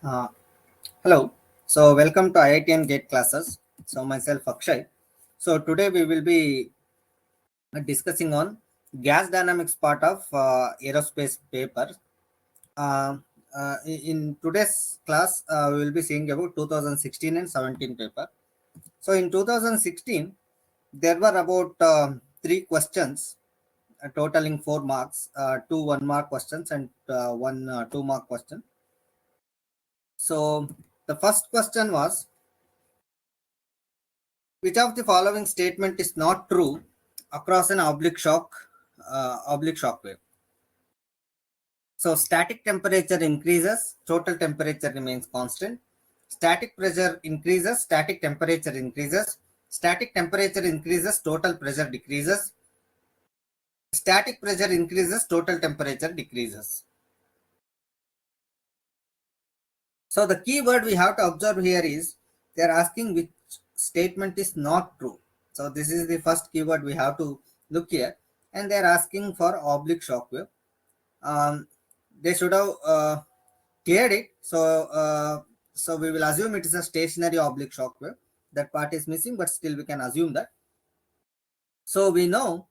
Uh, Hello. So welcome to IITN Gate classes. So myself Akshay. So today we will be discussing on gas dynamics part of aerospace paper. Uh, in today's class, we will be seeing about 2016 and 17 paper. So in 2016, there were about three questions totaling 4 marks, two 1 mark questions and one 2 mark question. So the first question was, which of the following statement is not true across an oblique shock wave? So static temperature increases, total temperature remains constant. Static pressure increases, static temperature increases. Static temperature increases, total pressure decreases. Static pressure increases, total temperature decreases. So the key word we have to observe here is they are asking which statement is not true. So this is the first keyword we have to look here, and they are asking for oblique shock wave. They should have cleared it. So we will assume it is a stationary oblique shock wave. That part is missing, but still we can assume that. So we know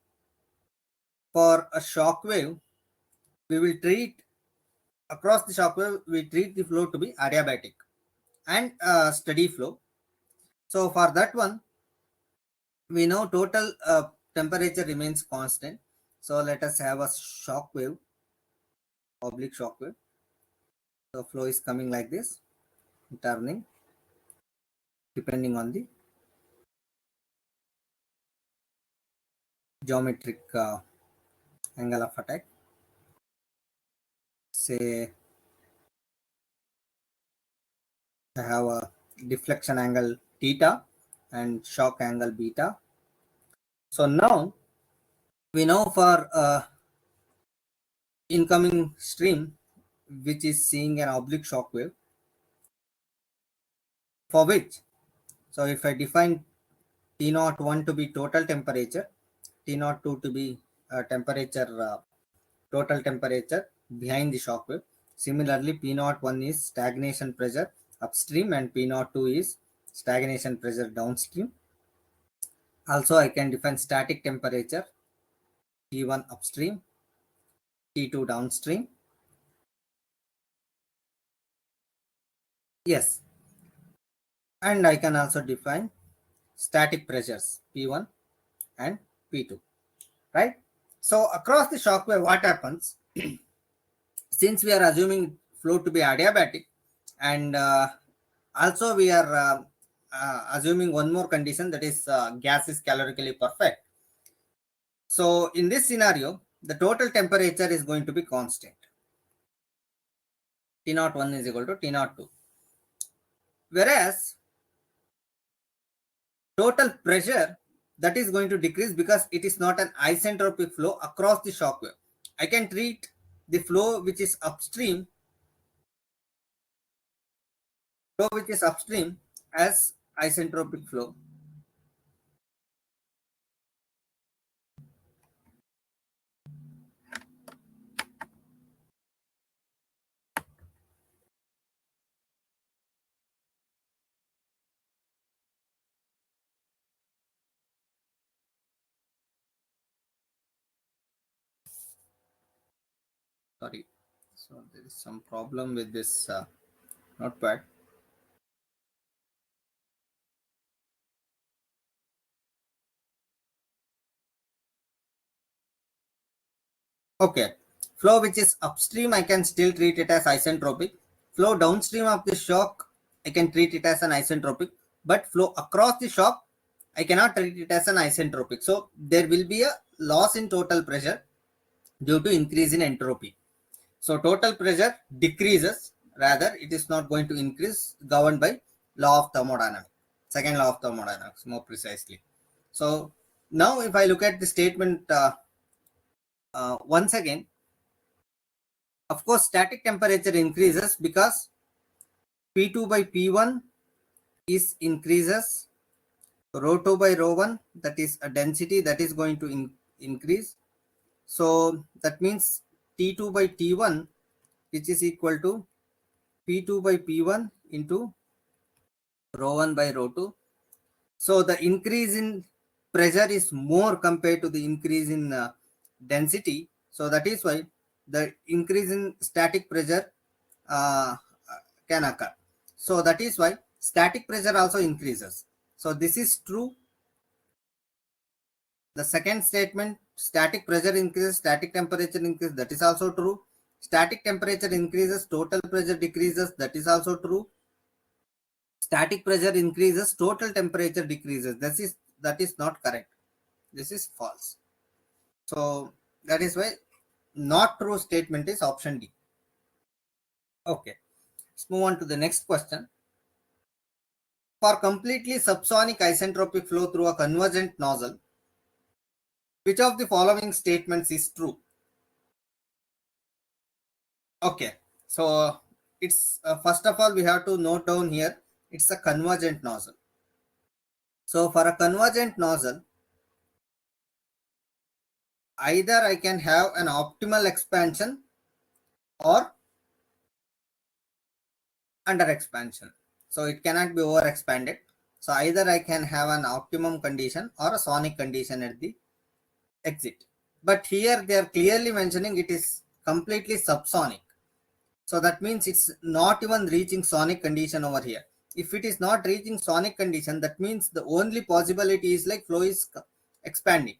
for a shock wave, we will treat across the shock wave, we treat the flow to be adiabatic and steady flow. So for that one, we know total temperature remains constant. So let us have a shock wave, oblique shock wave. So flow is coming like this, turning depending on the geometric angle of attack. Say I have a deflection angle theta and shock angle beta. So now we know for incoming stream, which is seeing an oblique shock wave, for which, so if I define T01 to be total temperature, T02 to be total temperature behind the shock wave. Similarly, P01 is stagnation pressure upstream and P02 is stagnation pressure downstream. Also, I can define static temperature T1 upstream, T2 downstream. Yes, and I can also define static pressures P1 and P2, right? So across the shock wave, what happens? Since we are assuming flow to be adiabatic, and also we are assuming one more condition, that is gas is calorically perfect. So in this scenario, the total temperature is going to be constant. T01 is equal to T02. Whereas total pressure, that is going to decrease because it is not an isentropic flow across the shock wave. I can treat the flow which is upstream as isentropic flow. Sorry, so there is some problem with this notepad. Okay, flow which is upstream, I can still treat it as isentropic. Flow downstream of the shock, I can treat it as an isentropic, but flow across the shock, I cannot treat it as an isentropic. So there will be a loss in total pressure due to increase in entropy. So total pressure decreases, rather it is not going to increase, governed by law of thermodynamics, second law of thermodynamics more precisely. So now if I look at the statement once again, of course static temperature increases because P2 by P1 is increases, rho 2 by rho 1, that is a density that is going to increase. So that means T2 by T1, which is equal to P2 by P1 into rho 1 by rho 2. So the increase in pressure is more compared to the increase in density. So that is why the increase in static pressure uh, can occur. So that is why static pressure also increases. So this is true. The second statement, static pressure increases, static temperature increases, that is also true. Static temperature increases, total pressure decreases, that is also true. Static pressure increases, total temperature decreases. That is not correct. This is false. So that is why not true statement is option D. Okay, let's move on to the next question. For completely subsonic isentropic flow through a convergent nozzle, which of the following statements is true? Okay, so it's first of all we have to note down here it's a convergent nozzle. So for a convergent nozzle, either I can have an optimal expansion or under expansion. So it cannot be over expanded. So either I can have an optimum condition or a sonic condition at the exit. But here they are clearly mentioning it is completely subsonic. So that means it's not even reaching sonic condition over here. If it is not reaching sonic condition, that means the only possibility is like flow is expanding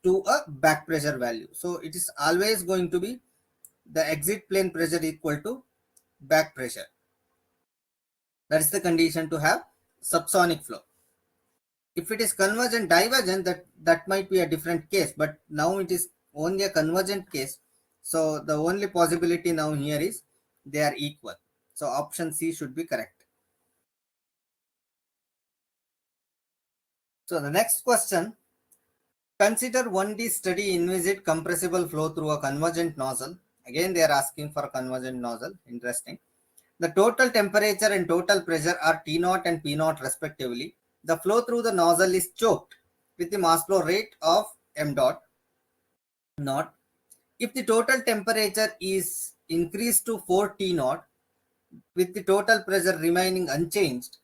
to a back pressure value. So it is always going to be the exit plane pressure equal to back pressure. That is the condition to have subsonic flow. If it is convergent divergent, that might be a different case, but now it is only a convergent case. So the only possibility now here is they are equal. So option C should be correct. So the next question, consider 1D study envisage compressible flow through a convergent nozzle. Again they are asking for a convergent nozzle. Interesting. The total temperature and total pressure are T0 and P0 respectively. The flow through the nozzle is choked with the mass flow rate of m dot naught. If the total temperature is increased to 4 T naught with the total pressure remaining unchanged,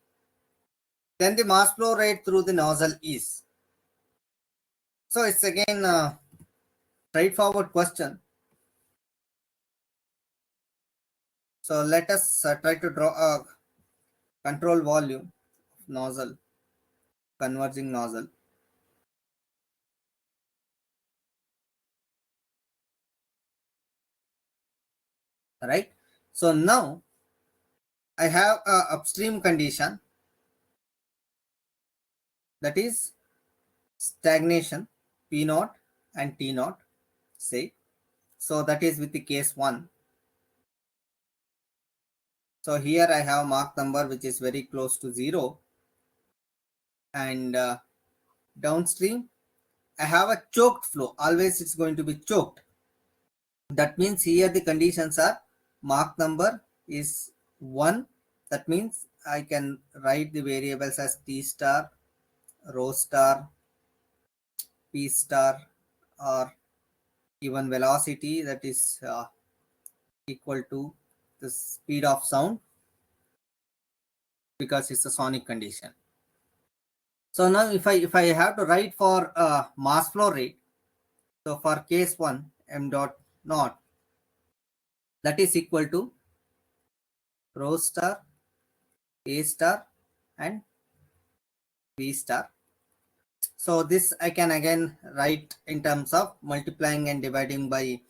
then the mass flow rate through the nozzle is. So it's again a straightforward question. So let us try to draw a control volume of nozzle, converging nozzle. Right. So now I have a upstream condition, that is stagnation P naught and T naught, say. So that is with the case 1. So here I have Mach number which is very close to 0, and downstream I have a choked flow. Always it's going to be choked. That means here the conditions are Mach number is 1. That means I can write the variables as T star, rho star, P star, or even velocity, that is equal to the speed of sound, because it's a sonic condition. So now if I have to write for mass flow rate, so for case 1 m dot naught, that is equal to rho star, A star, and B star. So this I can again write in terms of multiplying and dividing by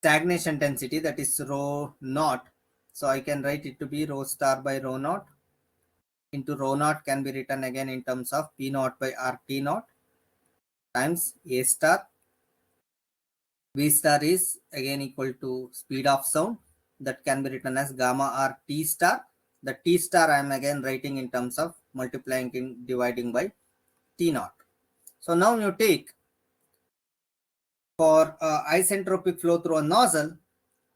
stagnation density, that is rho naught. So I can write it to be rho star by rho naught into rho naught can be written again in terms of P naught by RT naught times A star. V star is again equal to speed of sound, that can be written as gamma R T star. The T star I am again writing in terms of multiplying and dividing by T naught. So now you take for isentropic flow through a nozzle,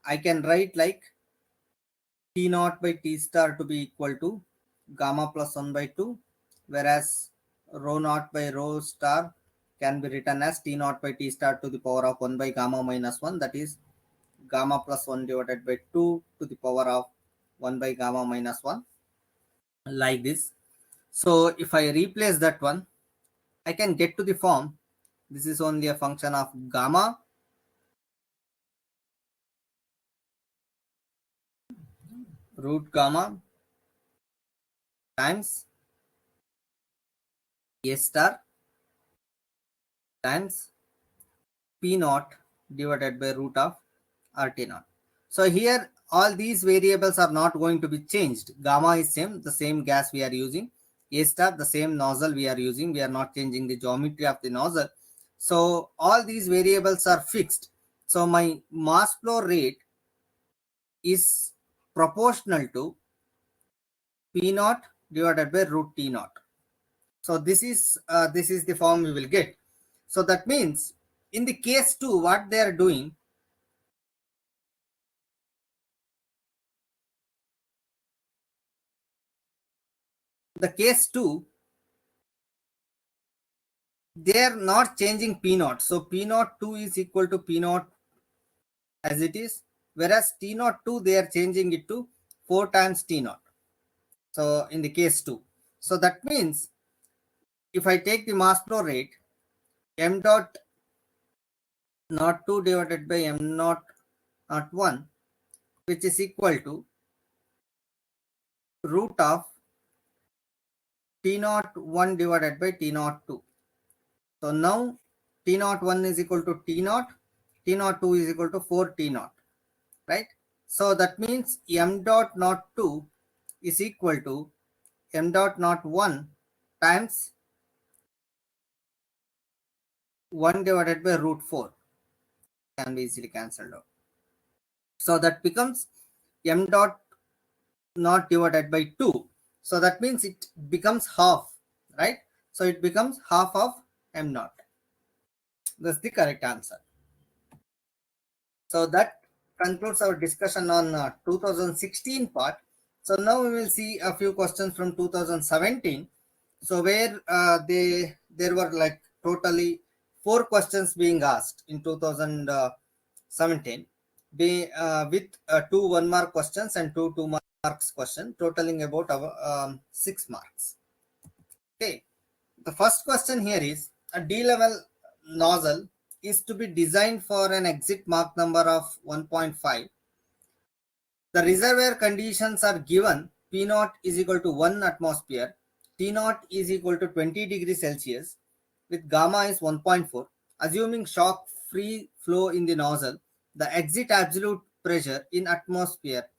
I can write like T naught by T star to be equal to gamma plus 1 by 2, whereas rho naught by rho star can be written as T naught by T star to the power of 1 by gamma minus 1, that is gamma plus 1 divided by 2 to the power of 1 by gamma minus 1, like this. So if I replace that one, I can get to the form. This is only a function of gamma root gamma times A star times P naught divided by root of RT naught. So here all these variables are not going to be changed. Gamma is same, the same gas we are using. A star, the same nozzle we are using. We are not changing the geometry of the nozzle. So all these variables are fixed. So my mass flow rate is proportional to P naught divided by root T naught. So this is the form we will get. So that means in the case 2, what they are doing, the case 2, they are not changing P naught. So P naught 2 is equal to P naught as it is, whereas T naught 2, they are changing it to 4 times T naught. So in the case 2, so that means if I take the mass flow rate, m dot naught 2 divided by m naught naught 1, which is equal to root of T naught 1 divided by T naught 2. So now T naught 1 is equal to T naught 2 is equal to 4 T naught, right? So that means m dot naught 2 is equal to m dot naught 1 times 1 divided by root 4, can be easily cancelled out. So that becomes m dot naught divided by 2. So that means it becomes half, right? So it becomes half of m naught. That's the correct answer. So that concludes our discussion on 2016 part. So now we will see a few questions from 2017. So where there were like totally 4 questions being asked in 2017, with 2 1-mark questions and 2 2-marks question, totaling about 6 marks. Okay, the first question here is a D-level nozzle is to be designed for an exit Mach number of 1.5. The reservoir conditions are given. P naught is equal to 1 atmosphere, T naught is equal to 20 degrees Celsius, with gamma is 1.4. Assuming shock free flow in the nozzle, the exit absolute pressure in atmosphere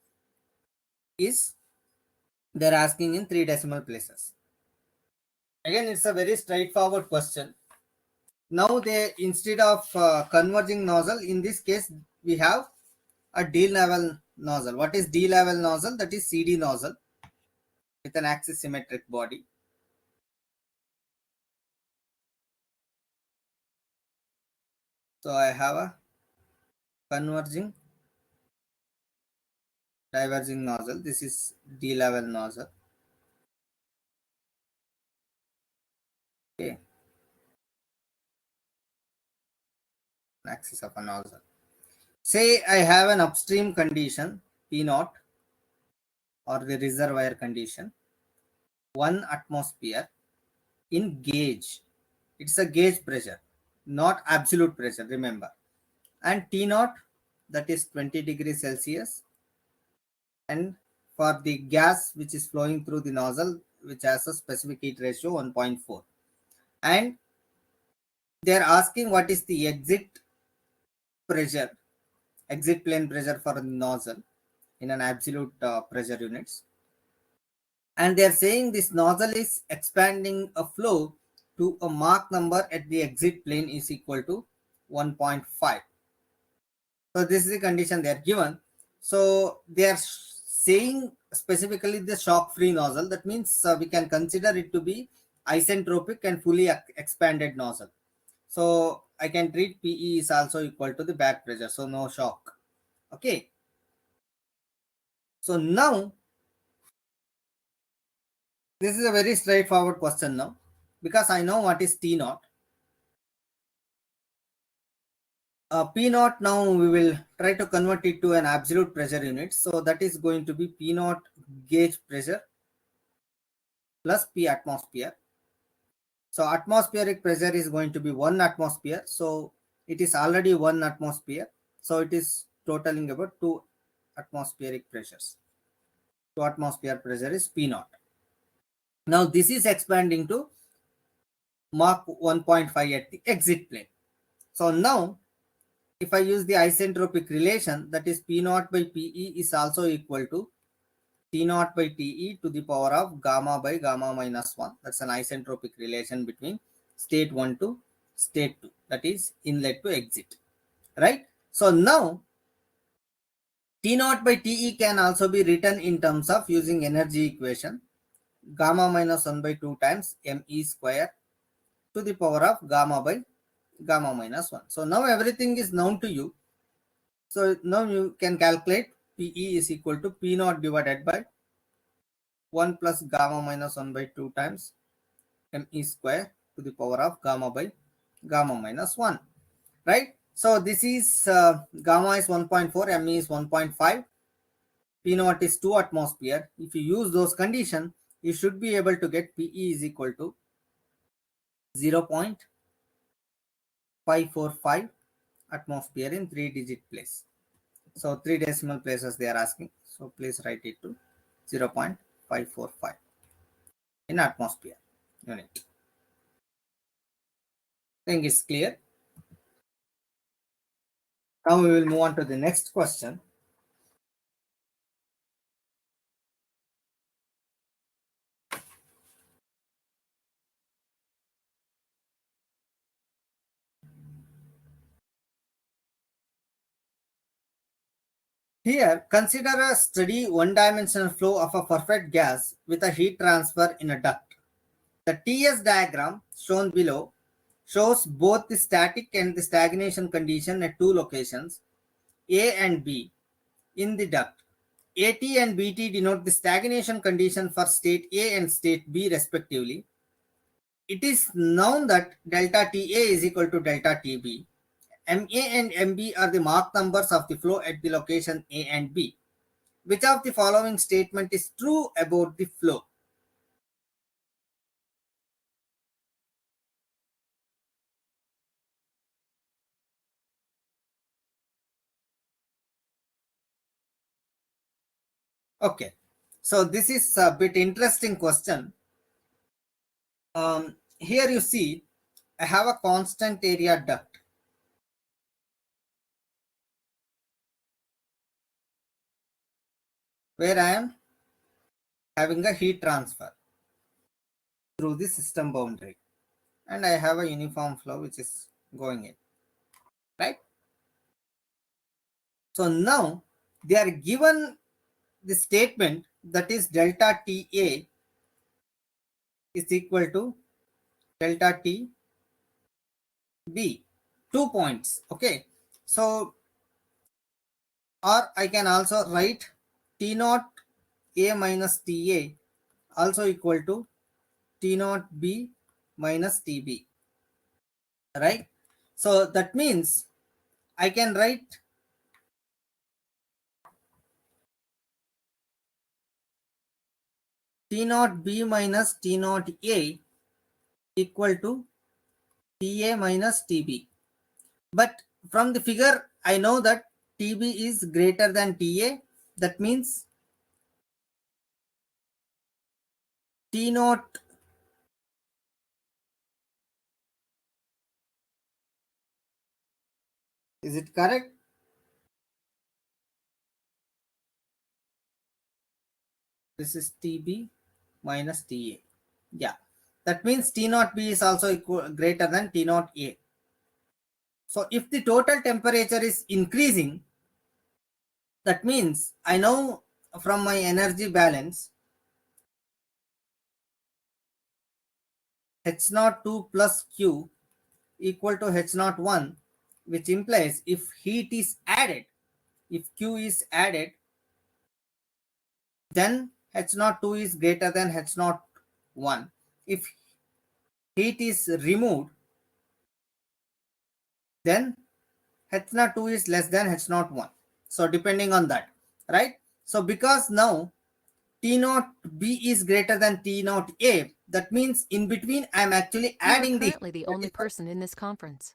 is, they're asking in 3 decimal places. Again, it's a very straightforward question. Now they, instead of converging nozzle, in this case we have a D-level nozzle. What is D-level nozzle? That is CD nozzle with an axis symmetric body. So I have a converging diverging nozzle. This is D-level nozzle. Okay, axis of a nozzle. Say I have an upstream condition P naught, or the reservoir condition 1 atmosphere in gauge. It's a gauge pressure, not absolute pressure, remember. And T naught, that is 20 degrees Celsius. And for the gas which is flowing through the nozzle, which has a specific heat ratio 1.4. And they are asking what is the exit pressure, exit plane pressure for the nozzle in an absolute pressure units. And they are saying this nozzle is expanding a flow to a Mach number at the exit plane is equal to 1.5. So this is the condition they are given. So they are saying specifically the shock free nozzle. That means we can consider it to be isentropic and fully expanded nozzle. So I can treat PE is also equal to the back pressure. So no shock. Okay. So now this is a very straightforward question now, because I know what is T naught. P naught now we will try to convert it to an absolute pressure unit. So that is going to be P naught gauge pressure plus P atmosphere. So atmospheric pressure is going to be 1 atmosphere. So it is already 1 atmosphere. So it is totaling about 2 atmospheric pressures. 2 atmosphere pressure is P naught. Now this is expanding to Mach 1.5 at the exit plane. So now if I use the isentropic relation, that is P naught by PE is also equal to T naught by TE to the power of gamma by gamma minus 1. That's an isentropic relation between state 1 to state 2. That is inlet to exit. Right? So now T naught by TE can also be written in terms of using energy equation. Gamma minus 1 by 2 times ME square to the power of gamma by gamma minus 1. So now everything is known to you. So now you can calculate PE is equal to P naught divided by 1 plus gamma minus 1 by 2 times ME square to the power of gamma by gamma minus 1. Right? So this is gamma is 1.4, ME is 1.5, P naught is 2 atmosphere. If you use those conditions, you should be able to get PE is equal to 0.545 atmosphere in 3-digit place. So 3 decimal places they are asking. So please write it to 0.545 in atmosphere unit. I think it's clear. Now we will move on to the next question. Here, consider a steady one-dimensional flow of a perfect gas with a heat transfer in a duct. The TS diagram shown below shows both the static and the stagnation condition at two locations, A and B, in the duct. AT and BT denote the stagnation condition for state A and state B respectively. It is known that delta TA is equal to delta TB. MA and MB are the Mach numbers of the flow at the location A and B. Which of the following statement is true about the flow? Okay, so this is a bit interesting question. Here you see, I have a constant area duct. Where I am having a heat transfer through the system boundary. And I have a uniform flow which is going in. Right? So now they are given the statement that is delta TA is equal to delta TB. 2 points. Okay. So, or I can also write T naught A minus TA also equal to T naught B minus TB. Right? So that means I can write T naught B minus T naught A equal to TA minus TB. But from the figure, I know that TB is greater than TA. That means T naught is it correct? This is TB minus TA. Yeah. That means T naught B is also greater than T naught A. So if the total temperature is increasing, that means I know from my energy balance H02 plus Q equal to H01, which implies if heat is added, if Q is added, then H02 is greater than H01. If heat is removed, then H02 is less than H01. So depending on that, right? So because now T0B is greater than T0A, that means in between I am actually adding You are currently the only person in this conference.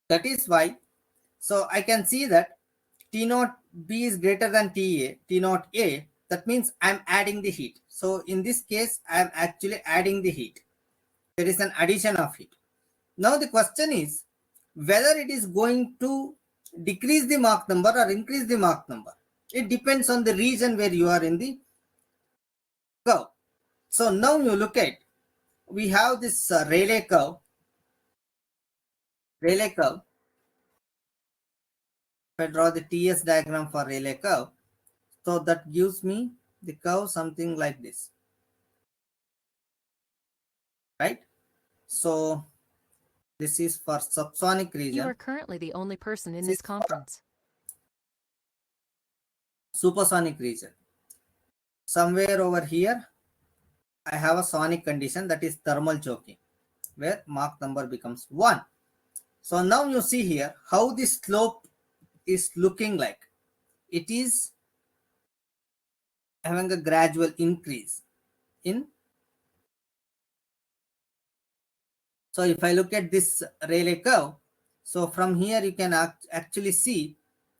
That is why, so I can see that T0B is greater than T0A, that means I'm adding the heat. So in this case, I'm actually adding the heat. There is an addition of heat. Now the question is whether it is going to decrease the Mach number or increase the Mach number. It depends on the region where you are in the curve. So now you look at, we have this Rayleigh curve. Rayleigh curve. If I draw the TS diagram for Rayleigh curve, so that gives me the curve something like this, right? So this is for subsonic region. You are currently the only person in this conference. Supersonic region. Somewhere over here, I have a sonic condition, that is thermal choking, where Mach number becomes 1. So now you see here how the slope is looking like. It is having a gradual increase in. So if I look at this Rayleigh curve, so from here you can actually see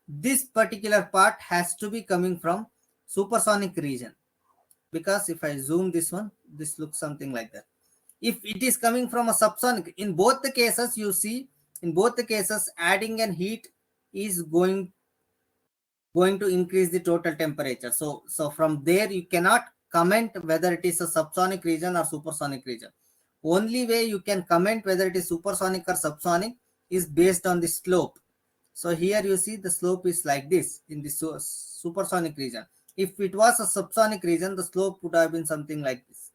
this particular part has to be coming from supersonic region, because if I zoom this one, this looks something like that. If it is coming from a subsonic, in both the cases you see, in both the cases adding an heat is going to increase the total temperature. So from there you cannot comment whether it is a subsonic region or supersonic region. Only way you can comment whether it is supersonic or subsonic is based on the slope. So here you see the slope is like this in the supersonic region. If it was a subsonic region, the slope would have been something like this.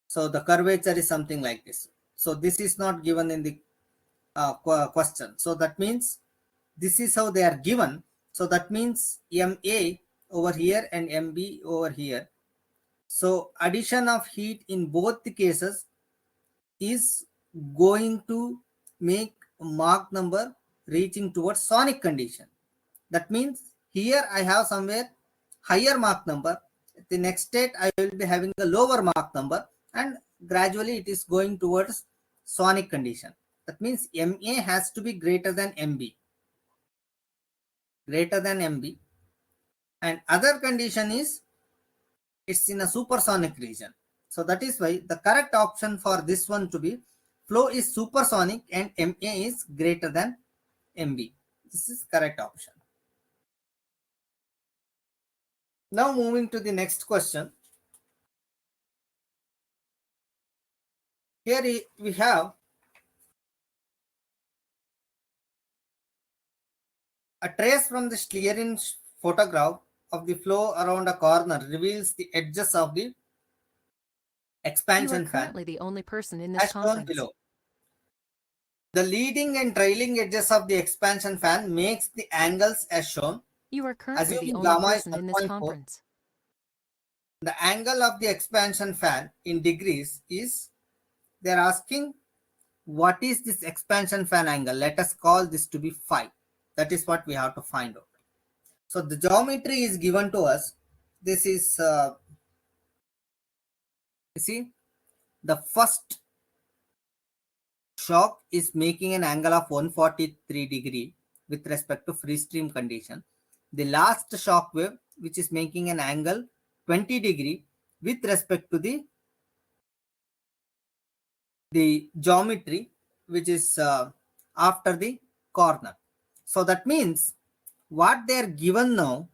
So the curvature is something like this. So this is not given in the question. So that means this is how they are given. So that means MA over here and MB over here. So addition of heat in both the cases is going to make Mach number reaching towards sonic condition. That means here I have somewhere higher Mach number. The next state I will be having a lower Mach number, and gradually it is going towards sonic condition. That means MA has to be greater than MB. Greater than MB. And other condition is it's in a supersonic region. So that is why the correct option for this one to be flow is supersonic and MA is greater than MB. This is correct option. Now moving to the next question. Here we have a trace from the Schlieren photograph of the flow around a corner reveals the edges of the expansion You are fan currently the only person in this as shown conference. below. The leading and trailing edges of the expansion fan makes the angles as shown. You are currently the Assuming only gamma is person in this 1.4, conference. the angle of the expansion fan in degrees is, they're asking what is this expansion fan angle? Let us call this to be phi. That is what we have to find out. So the geometry is given to us. This is, you see, the first shock is making an angle of 143 degree with respect to free stream condition. The last shock wave, which is making an angle 20 degree with respect to the geometry, which is after the corner. So that means what they are given now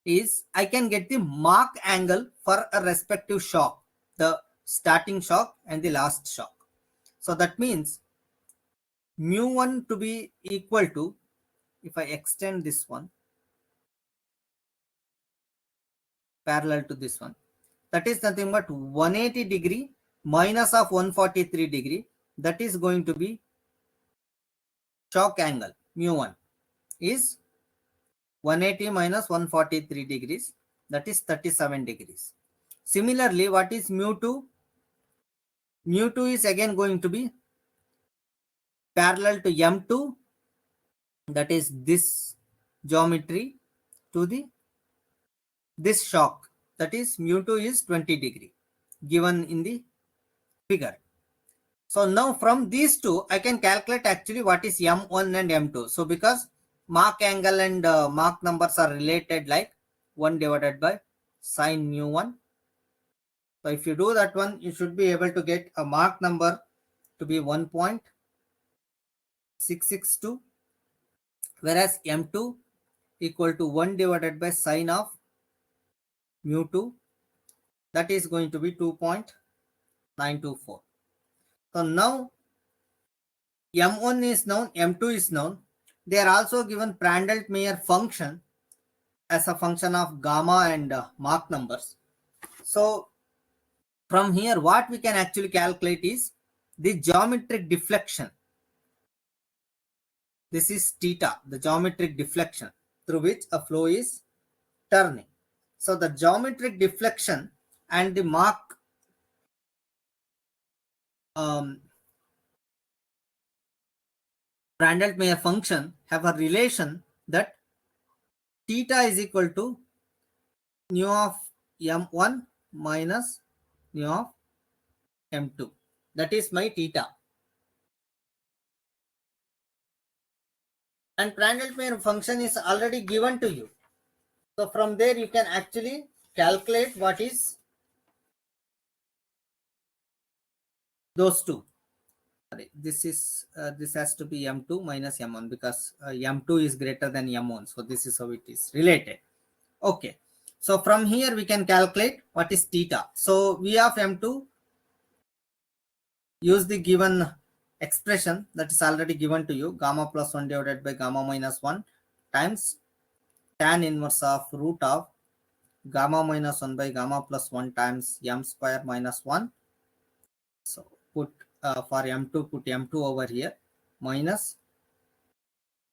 is I can get the Mach angle for a respective shock, the starting shock and the last shock. So that means mu1 to be equal to, if I extend this one parallel to this one, that is nothing but 180 degree minus of 143 degree, that is going to be shock angle. Mu1 is 180 minus 143 degrees, that is 37 degrees. Similarly, what is mu2? Mu2 is again going to be parallel to M2, that is this geometry, to the this shock, that is mu2 is 20 degree given in the figure. So now from these two I can calculate actually what is M1 and M2. So because Mach angle and Mach numbers are related, like 1 divided by sine mu1. So if you do that one, you should be able to get a Mach number to be 1.662, whereas M2 equal to 1 divided by sine of mu2, that is going to be 2.924. So now M1 is known, M2 is known. They are also given Prandtl-Meyer function as a function of gamma and Mach numbers. So from here, what we can actually calculate is the geometric deflection. This is theta, the geometric deflection through which a flow is turning. So the geometric deflection and the Mach Prandtl-Meyer function have a relation that theta is equal to nu of m1 minus nu of m2. That is my theta. And Prandtl-Meyer function is already given to you. So from there you can actually calculate what is those two. This is this has to be m2 minus m1 because m2 is greater than m1. So this is how it is related. Okay. So from here we can calculate what is theta. So V of m2, use the given expression that is already given to you, gamma plus 1 divided by gamma minus 1 times tan inverse of root of gamma minus 1 by gamma plus 1 times m square minus 1. So put for m2, put m2 over here, minus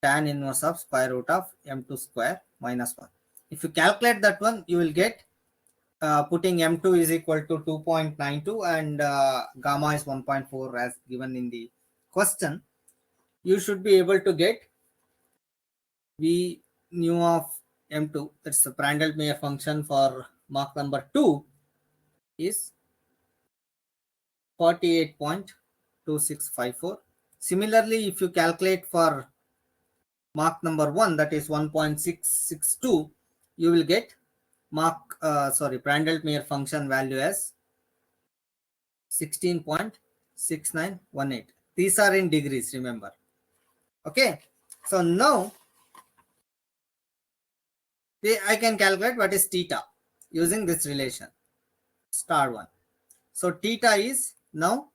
tan inverse of square root of m2 square minus 1. If you calculate that one, you will get putting m2 is equal to 2.92 and gamma is 1.4 as given in the question. You should be able to get V nu of m2, that's the Prandtl-Meyer function for Mach number 2, is 48.2654. Similarly, if you calculate for Mach number 1, that is 1.662, you will get Prandtl-Meyer function value as 16.6918. These are in degrees, remember. Okay, so now I can calculate what is theta using this relation star 1. So theta is now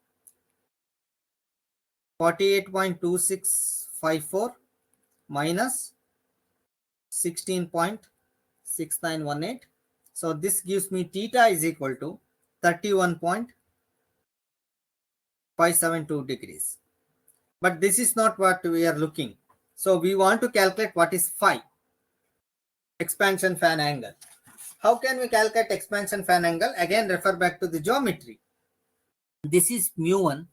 48.2654 minus 16.6918. So this gives me theta is equal to 31.572 degrees. But this is not what we are looking. So we want to calculate what is phi, expansion fan angle. How can we calculate expansion fan angle? Again, refer back to the geometry. This is mu1,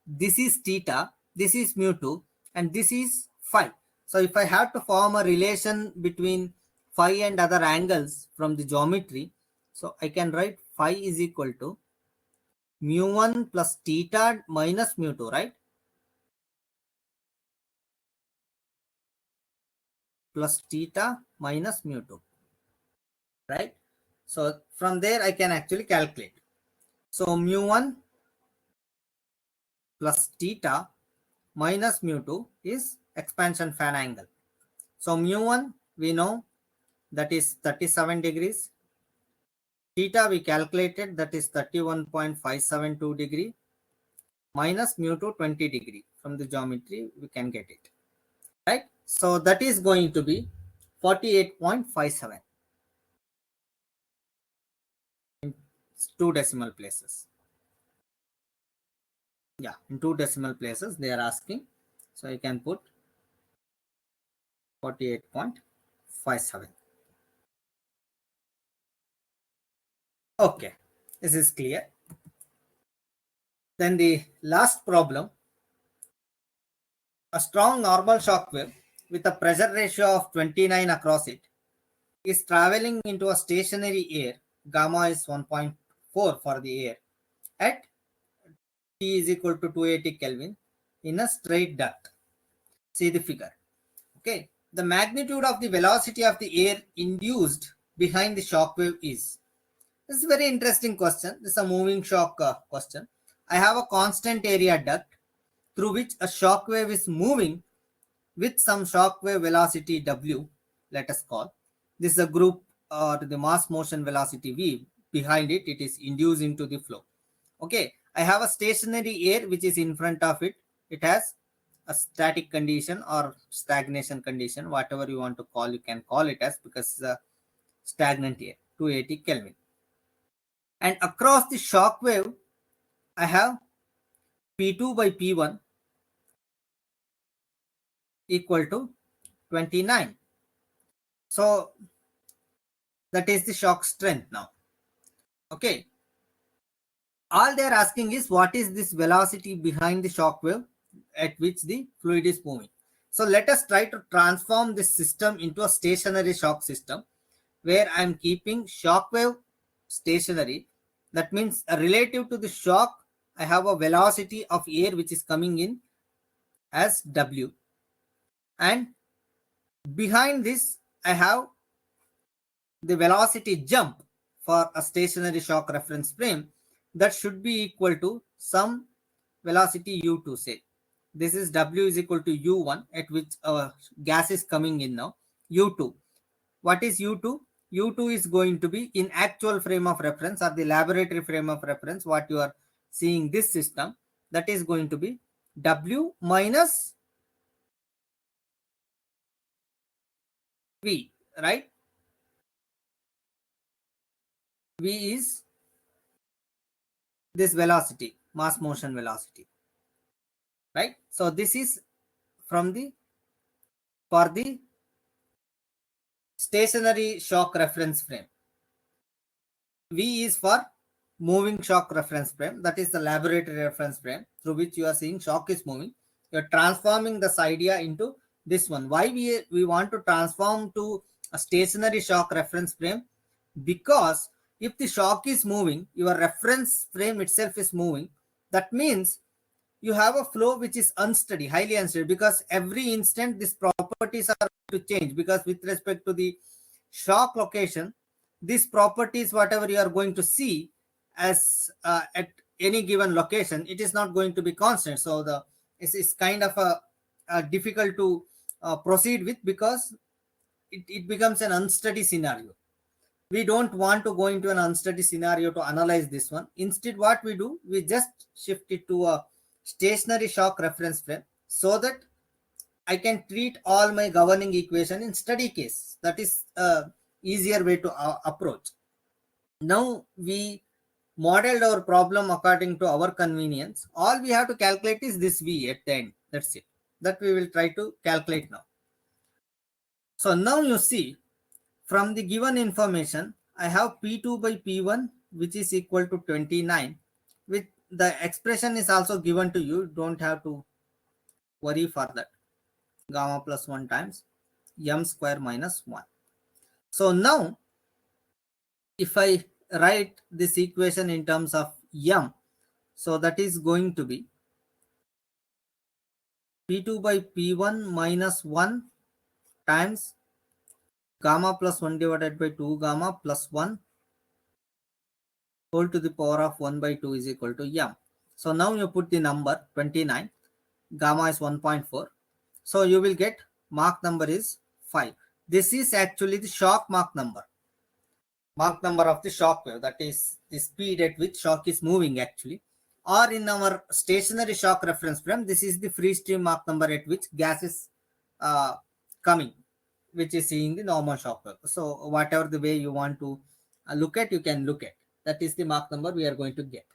this is theta, this is mu2, and this is phi. So if I have to form a relation between phi and other angles from the geometry, so I can write phi is equal to mu1 plus theta minus mu2, right? Plus theta minus mu2, right? So from there I can actually calculate. So mu1 plus theta minus mu2 is expansion fan angle. So mu1 we know that is 37 degrees. Theta we calculated, that is 31.572 degree, minus mu2 20 degree. From the geometry we can get it, right? So that is going to be 48.57 in 2 decimal places. Yeah, in 2 decimal places they are asking. So you can put 48.57. Okay, this is clear. Then the last problem, A strong normal shock wave with a pressure ratio of 29 across it is traveling into a stationary air. Gamma is 1.4 for the air at T is equal to 280 Kelvin in a straight duct. See the figure. Okay. The magnitude of the velocity of the air induced behind the shock wave is. This is a very interesting question. This is a moving shock question. I have a constant area duct through which a shock wave is moving with some shock wave velocity W, let us call. This is a group or the mass motion velocity V. Behind it, it is induced into the flow. Okay, I have a stationary air which is in front of it. It has a static condition or stagnation condition, whatever you want to call, you can call it as, because it's a stagnant air, 280 Kelvin. And across the shock wave, I have P2 by P1 equal to 29. So that is the shock strength now. Okay. All they are asking is what is this velocity behind the shock wave at which the fluid is moving. So let us try to transform this system into a stationary shock system where I am keeping shock wave stationary. That means relative to the shock, I have a velocity of air which is coming in as W. And behind this, I have the velocity jump for a stationary shock reference frame that should be equal to some velocity u2, say. This is W is equal to u1 at which gas is coming in now. u2. What is u2? u2 is going to be in actual frame of reference or the laboratory frame of reference, what you are seeing this system, that is going to be W minus V, right? V is this velocity, mass motion velocity, right? So this is from the, for the stationary shock reference frame. V is for moving shock reference frame, that is the laboratory reference frame through which you are seeing shock is moving. You are transforming this idea into this one. Why we want to transform to a stationary shock reference frame? Because if the shock is moving, your reference frame itself is moving. That means you have a flow which is unsteady, highly unsteady, because every instant these properties are to change, because with respect to the shock location, these properties, whatever you are going to see as at any given location, it is not going to be constant. So the it's kind of a difficult to proceed with, because it becomes an unsteady scenario. We don't want to go into an unsteady scenario to analyze this one. Instead, what we do, we just shift it to a stationary shock reference frame so that I can treat all my governing equation in steady case. That is a easier way to approach. Now we modeled our problem according to our convenience. All we have to calculate is this V at the end. That's it. That we will try to calculate now. So now you see, from the given information, I have P2 by P1, which is equal to 29. With the expression is also given to you. Don't have to worry for that. Gamma plus 1 times m square minus 1. So now, if I write this equation in terms of m, so that is going to be P2 by P1 minus 1 times gamma plus 1 divided by 2 gamma plus 1 whole to the power of 1 by 2 is equal to m. So now you put the number 29, gamma is 1.4. So you will get Mach number is 5. This is actually the shock Mach number. Mach number of the shock wave, that is the speed at which shock is moving actually. Or in our stationary shock reference frame, this is the free stream Mach number at which gas is coming, which is seeing the normal shock wave. So whatever the way you want to look at, you can look at. That is the Mach number we are going to get,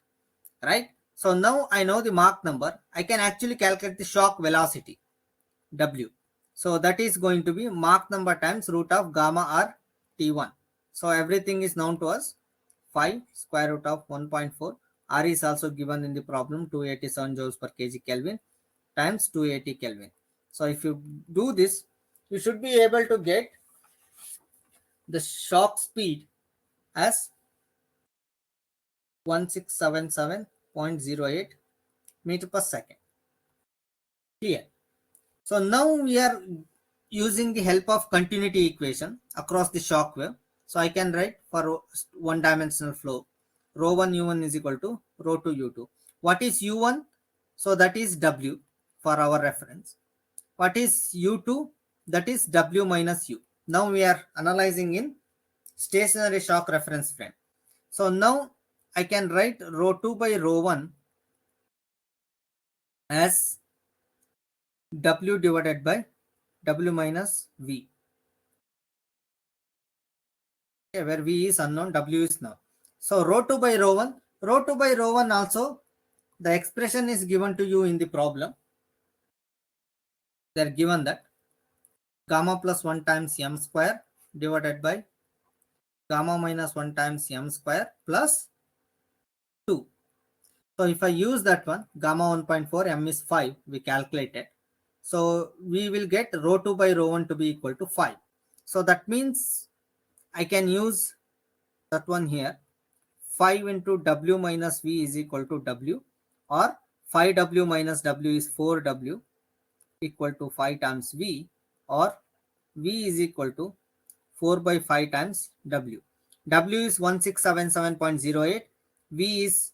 right? So now I know the Mach number. I can actually calculate the shock velocity, W. So that is going to be Mach number times root of gamma r T1. So everything is known to us. 5 square root of 1.4. R is also given in the problem, 287 joules per kg Kelvin times 280 Kelvin. So if you do this, you should be able to get the shock speed as 1677.08 meter per second. Clear. So now we are using the help of continuity equation across the shock wave. So I can write for one dimensional flow, rho 1 u1 is equal to rho 2 u2. What is u1? So that is w for our reference. What is u2? That is w minus u. Now we are analyzing in stationary shock reference frame. So now I can write rho 2 by rho 1 as w divided by w minus v. Okay, where v is unknown, w is known. So rho 2 by rho 1, rho 2 by rho 1 also, the expression is given to you in the problem. They are given that gamma plus 1 times m square divided by gamma minus 1 times m square plus 2. So if I use that one, gamma 1.4, m is 5, we calculated. So we will get rho 2 by rho 1 to be equal to 5. So that means I can use that one here. 5 into w minus v is equal to w, or 5w minus w is 4w equal to 5 times v, or v is equal to 4 by 5 times w. W is 1677.08, v is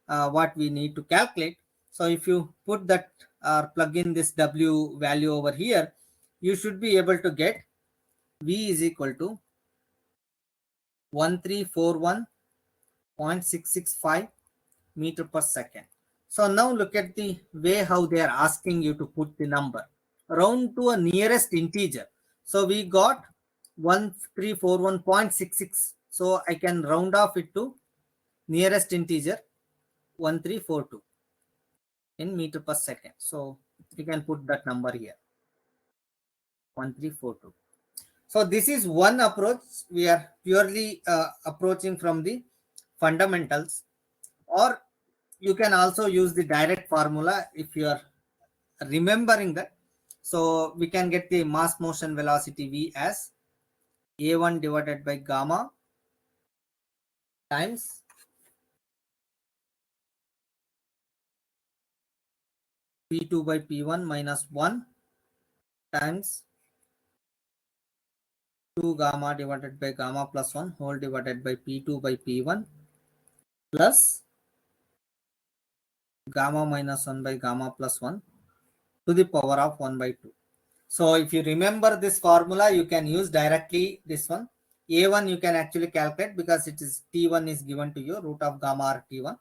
what we need to calculate. So if you put that or plug in this w value over here, you should be able to get v is equal to 1341.665 meter per second. So now look at the way how they are asking you to put the number. Round to a nearest integer. So we got 1341.66. So I can round off it to nearest integer 1342 in meter per second. So we can put that number here 1342. So this is one approach. We are purely approaching from the fundamentals, or you can also use the direct formula if you are remembering that. So we can get the mass motion velocity v as a1 divided by gamma times p2 by p1 minus 1 times 2 gamma divided by gamma plus 1 whole divided by p2 by p1 plus gamma minus 1 by gamma plus 1 to the power of 1 by 2. So if you remember this formula, you can use directly this one. A1 you can actually calculate because it is T1 is given to you, root of gamma r T1.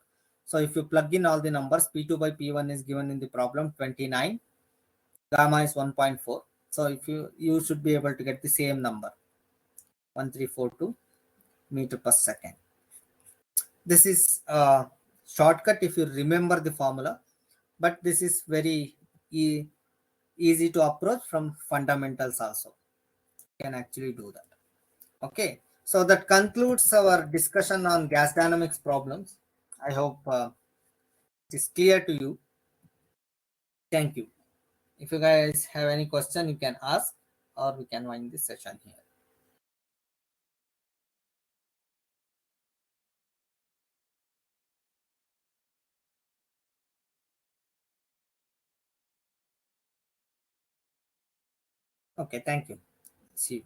So if you plug in all the numbers, P2 by P1 is given in the problem 29, gamma is 1.4. So if you should be able to get the same number, 1342 meter per second. This is a shortcut if you remember the formula, but this is very easy to approach from fundamentals also. You can actually do that. Okay, so that concludes our discussion on gas dynamics problems. I hope it is clear to you. Thank you. If you guys have any question, you can ask, or we can wind this session here. Okay, thank you. See you.